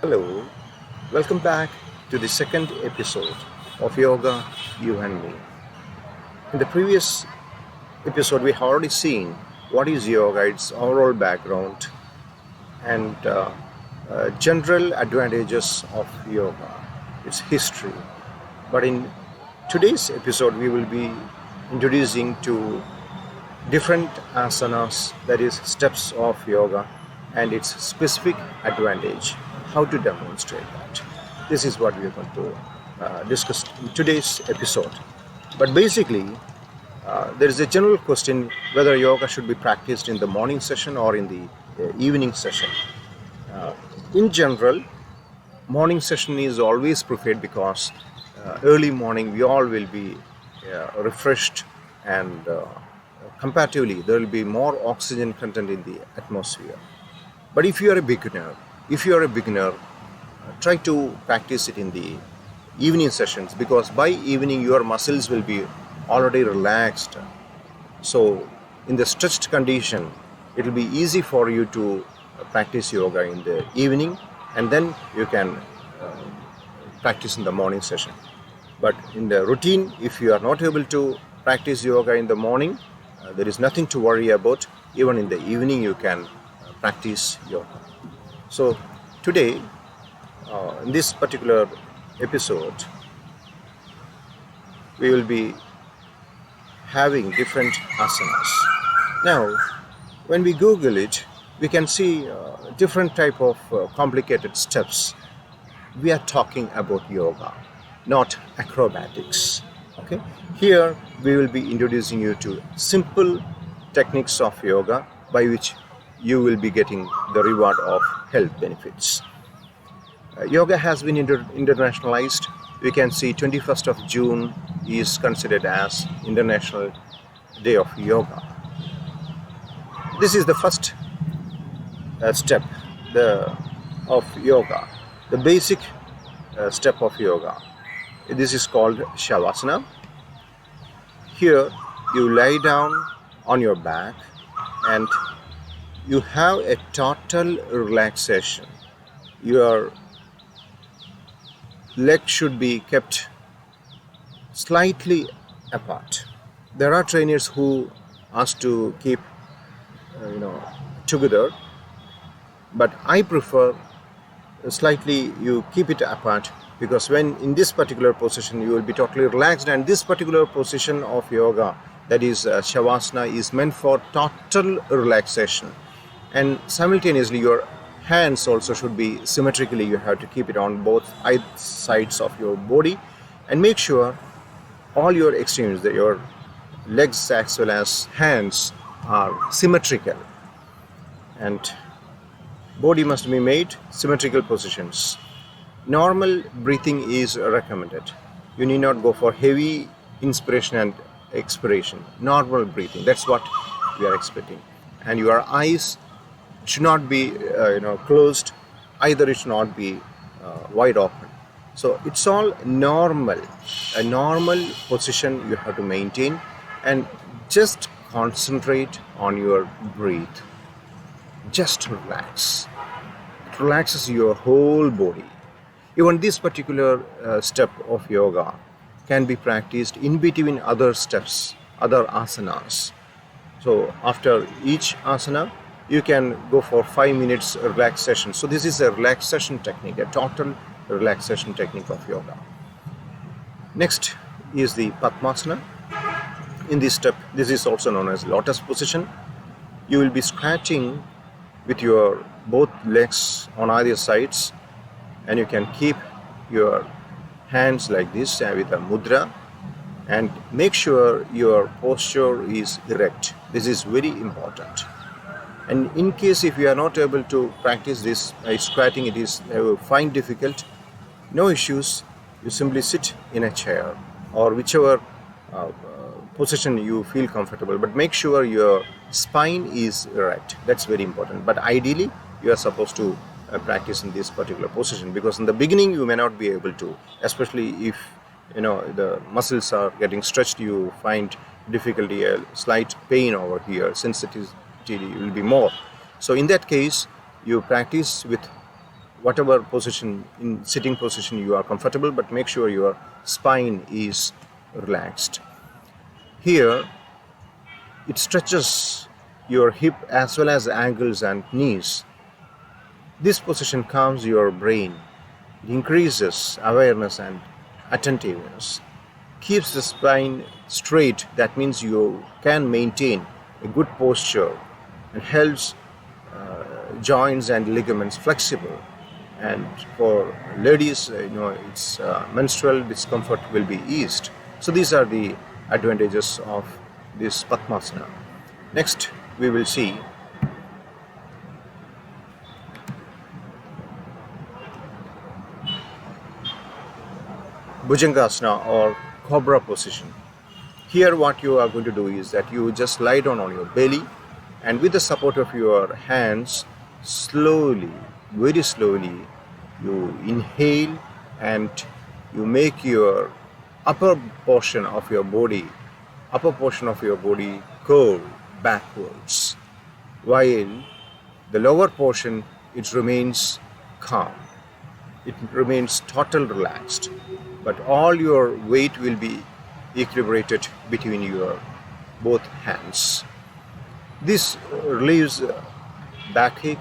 Hello, welcome back to the second episode of Yoga, You and Me. In the previous episode, we have already seen what is yoga, its overall background, and general advantages of yoga, its history. But in today's episode, we will be introducing to different asanas, that is, steps of yoga, and its specific advantage, how to demonstrate that. This is what we are going to discuss in today's episode. But basically, there is a general question whether yoga should be practiced in the morning session or in the evening session. In general, morning session is always preferred because early morning we all will be refreshed and comparatively there will be more oxygen content in the atmosphere. But if you are a beginner, try to practice it in the evening sessions, because by evening your muscles will be already relaxed. So in the stretched condition, it will be easy for you to practice yoga in the evening, and then you can practice in the morning session. But in the routine, if you are not able to practice yoga in the morning, there is nothing to worry about. Even in the evening you can practice yoga. So today, in this particular episode, we will be having different asanas. Now, when we Google it, we can see different type of complicated steps. We are talking about yoga, not acrobatics. Okay? Here we will be introducing you to simple techniques of yoga by which you will be getting the reward of health benefits. Yoga has been internationalized. We can see 21st of June is considered as International Day of Yoga. This is the first step of yoga, the basic step of yoga. This is called Shavasana. Here you lie down on your back and you have a total relaxation. Your legs should be kept slightly apart. There are trainers who ask to keep together, but I prefer slightly you keep it apart, because when in this particular position you will be totally relaxed, and this particular position of yoga, that is Shavasana, is meant for total relaxation. And simultaneously your hands also should be symmetrically, you have to keep it on both sides of your body, and make sure all your extremes, that your legs as well as hands are symmetrical, and body must be made symmetrical positions. Normal breathing is recommended. You need not go for heavy inspiration and expiration. Normal breathing, that's what we are expecting. And your eyes should not be closed, either it should not be wide open. So it's all normal, a normal position you have to maintain, and just concentrate on your breath. Just relax. It relaxes your whole body. Even this particular step of yoga can be practiced in between other steps, other asanas. So after each asana, you can go for 5 minutes relaxation. So this is a relaxation technique, a total relaxation technique of yoga. Next is the Pathmasana. In this step, this is also known as lotus position. You will be scratching with your both legs on either sides, and you can keep your hands like this with a mudra, and make sure your posture is erect. This is very important. And in case if you are not able to practice this by scratching, it is find difficult, no issues. You simply sit in a chair or whichever position you feel comfortable, but make sure your spine is erect. That's very important. But ideally you are supposed to practice in this particular position, because in the beginning you may not be able to, especially if the muscles are getting stretched, you find difficulty, a slight pain over here, sensitivity will be more. So in that case, you practice with whatever position, in sitting position you are comfortable, but make sure your spine is relaxed. Here, it stretches your hip as well as ankles and knees. This position calms your brain. It increases awareness and attentiveness. Keeps the spine straight. That means you can maintain a good posture and helps joints and ligaments flexible. And for ladies, it's menstrual discomfort will be eased. So these are the advantages of this Pathmasana. Next, we will see Bhujangasana or Cobra position. Here what you are going to do is that you just lie down on your belly, and with the support of your hands, slowly, very slowly, you inhale and you make your upper portion of your body curve backwards, while the lower portion, it remains calm. It remains total relaxed, but all your weight will be equilibrated between your both hands. This relieves backache,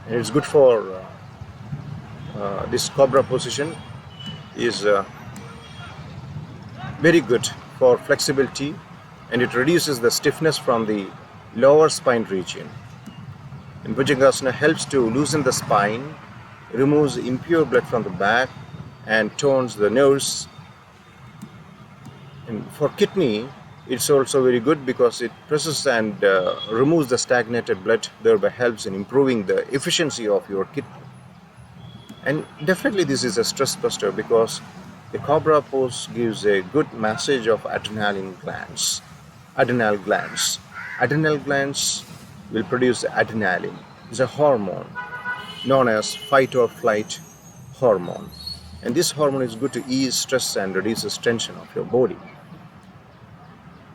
and it's good for this Cobra position is very good for flexibility, and it reduces the stiffness from the lower spine region. And Bhujangasana helps to loosen the spine, removes impure blood from the back, and tones the nerves. And for kidney, it's also very good because it presses and removes the stagnated blood, thereby helps in improving the efficiency of your kidney. And definitely this is a stress buster because the Cobra pose gives a good massage of adrenal glands. Adrenal glands will produce adrenaline. It's a hormone known as fight or flight hormone. And this hormone is good to ease stress and reduces tension of your body.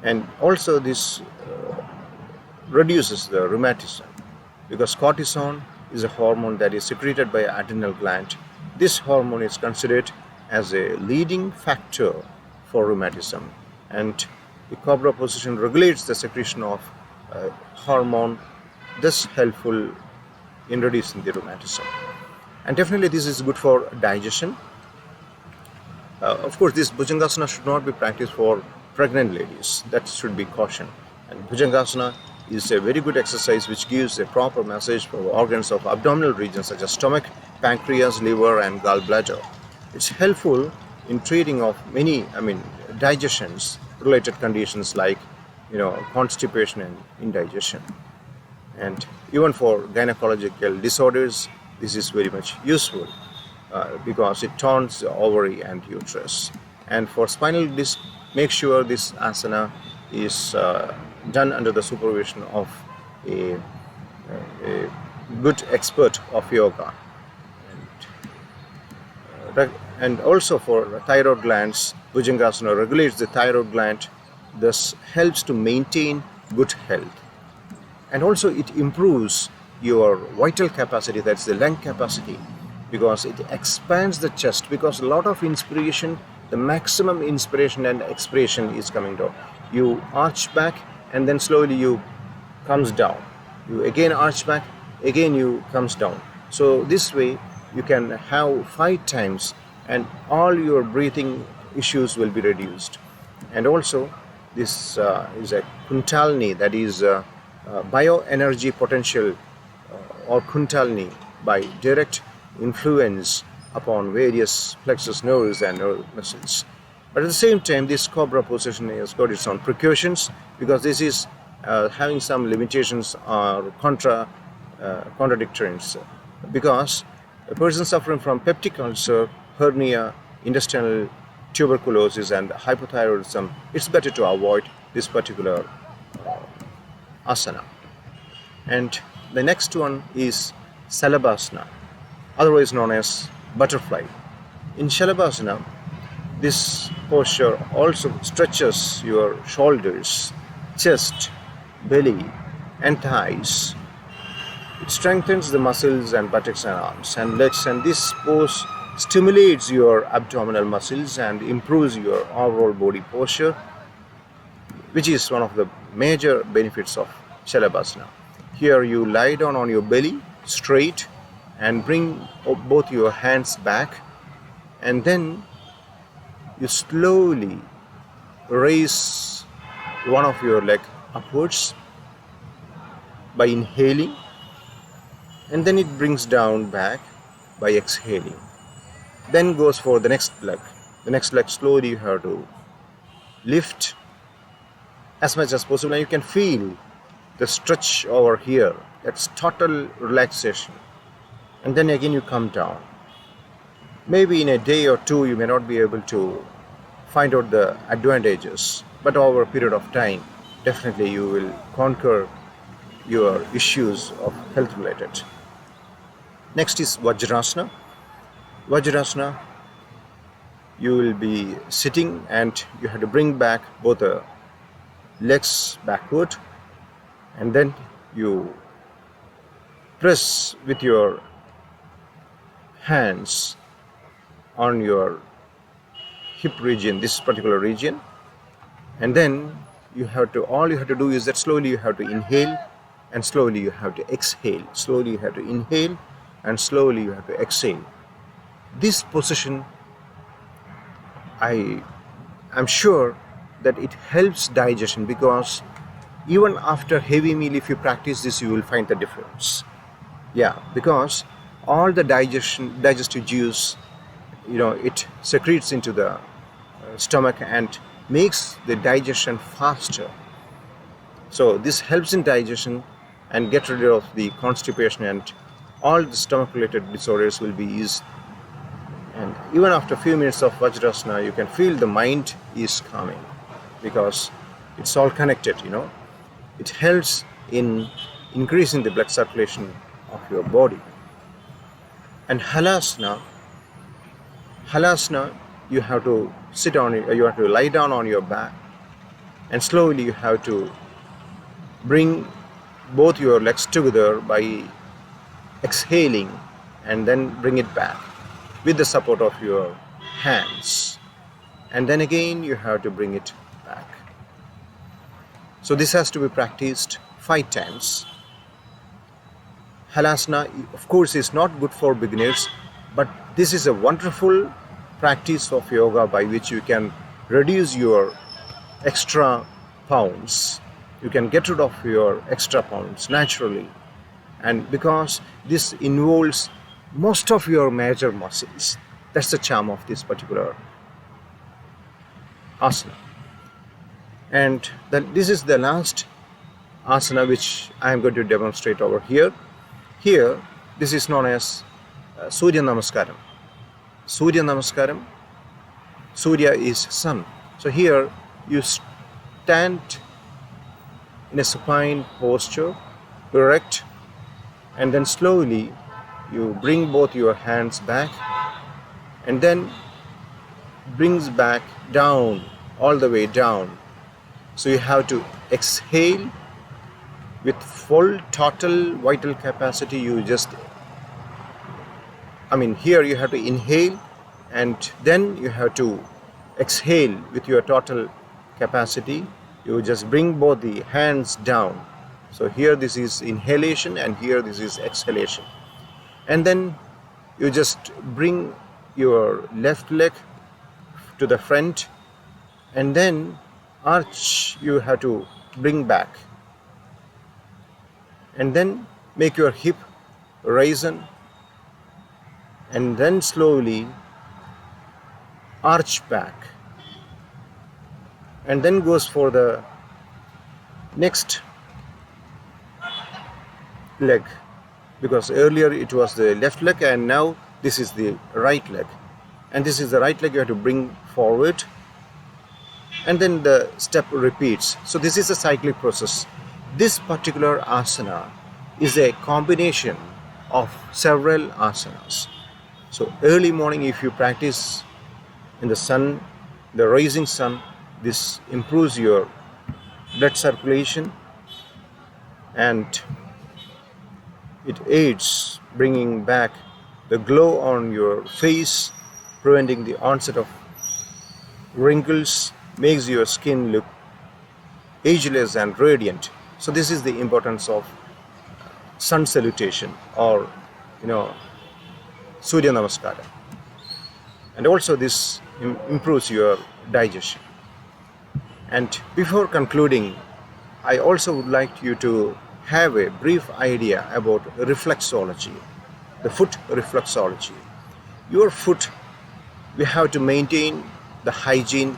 And also this reduces the rheumatism because cortisol is a hormone that is secreted by adrenal gland. This hormone is considered as a leading factor for rheumatism, and the Cobra position regulates the secretion of hormone, thus helpful in reducing the rheumatism. And definitely this is good for digestion. Of course, this Bhujangasana should not be practiced for pregnant ladies. That should be cautioned. And Bhujangasana is a very good exercise which gives a proper massage for organs of abdominal regions such as stomach, pancreas, liver, and gallbladder. It's helpful in treating of many, digestions related conditions like, constipation and indigestion. And even for gynecological disorders, this is very much useful because it tones the ovary and uterus. And for spinal disc, make sure this asana is done under the supervision of a good expert of yoga. And also for thyroid glands, Bhujangasana regulates the thyroid gland, thus helps to maintain good health. And also it improves your vital capacity, that's the lung capacity, because it expands the chest, because a lot of inspiration, the maximum inspiration and expiration is coming down. You arch back and then slowly you comes down. You again arch back, again you comes down. So this way you can have 5 times and all your breathing issues will be reduced. And also this is a Kundalini, that is bioenergy potential or Kundalini by direct influence upon various plexus nerves and nerve muscles. But at the same time, this Cobra position has got its own precautions because this is having some limitations or contradictions, because a person suffering from peptic ulcer, hernia, intestinal tuberculosis and hypothyroidism, it's better to avoid this particular asana. And the next one is Salabhasana, otherwise known as butterfly. In Shalabhasana, this posture also stretches your shoulders, chest, belly and thighs. It strengthens the muscles and buttocks and arms and legs, and this pose stimulates your abdominal muscles and improves your overall body posture, which is one of the major benefits of Salabhasana. Here you lie down on your belly straight and bring both your hands back, and then you slowly raise one of your leg upwards by inhaling, and then it brings down back by exhaling. Then goes for the next leg. The next leg slowly you have to lift as much as possible, and you can feel the stretch over here. That's total relaxation. And then again you come down. Maybe in a day or two you may not be able to find out the advantages, but over a period of time definitely you will conquer your issues of health related. Next is Vajrasana. Vajrasana, you will be sitting and you have to bring back both the legs backward, and then you press with your hands on your hip region, this particular region, and then all you have to do is that slowly you have to inhale and slowly you have to exhale. Slowly you have to inhale and slowly you have to exhale. This position, I am sure that it helps digestion, because even after heavy meal, if you practice this, you will find the difference. Yeah, because all the digestive juice, it secretes into the stomach and makes the digestion faster. So this helps in digestion and get rid of the constipation, and all the stomach related disorders will be eased. And even after a few minutes of Vajrasana, you can feel the mind is calming, because it's all connected. It helps in increasing the blood circulation of your body. And Halasana, you have to you have to lie down on your back, and slowly you have to bring both your legs together by exhaling, and then bring it back with the support of your hands, and then again you have to bring it back. So this has to be practiced 5 times. Halasana, of course, is not good for beginners, but this is a wonderful practice of yoga by which you can reduce your extra pounds. You can get rid of your extra pounds naturally, and because this involves most of your major muscles. That's the charm of this particular asana. And this is the last asana which I am going to demonstrate over here. Here, this is known as Surya Namaskaram. Surya Namaskaram, Surya is sun. So here you stand in a supine posture, erect, and then slowly you bring both your hands back, and then brings back down, all the way down. So you have to exhale with full total vital capacity. Here you have to inhale, and then you have to exhale with your total capacity. You just bring both the hands down. So here this is inhalation, and here this is exhalation. And then you just bring your left leg to the front, and then arch you have to bring back, and then make your hip raisen, and then slowly arch back, and then goes for the next leg, because earlier it was the left leg and now this is the right leg, and this is the right leg you have to bring forward, and then the step repeats. So this is a cyclic process. This particular asana is a combination of several asanas. So early morning, if you practice in the sun, the rising sun, this improves your blood circulation, and It aids bringing back the glow on your face, preventing the onset of wrinkles, makes your skin look ageless and radiant. So this is the importance of sun salutation, or Surya namaskar. And also this improves your digestion. And before concluding, I also would like you to have a brief idea about reflexology, the foot reflexology. Your foot, we have to maintain the hygiene,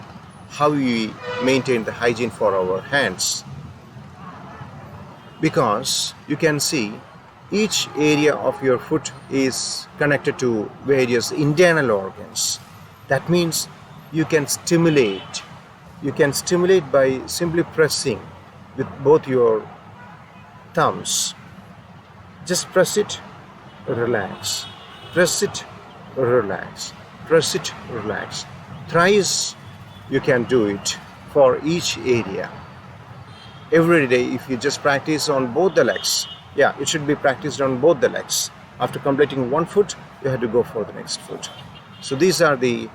how we maintain the hygiene for our hands. Because you can see each area of your foot is connected to various internal organs. That means you can stimulate. You can stimulate by simply pressing with both your thumbs. Just press it, relax. Press it, relax. Press it, relax. Thrice you can do it for each area. Every day, if you just practice on both the legs, it should be practiced on both the legs. After completing one foot, you have to go for the next foot. So these are the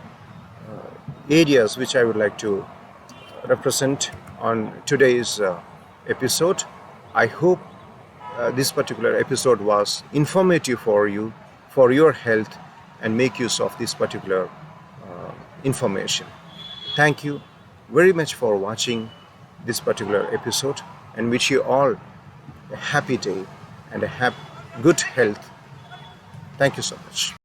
areas which I would like to represent on today's episode. I hope this particular episode was informative for you, for your health, and make use of this particular information. Thank you very much for watching this particular episode, and wish you all a happy day and a good health. Thank you so much.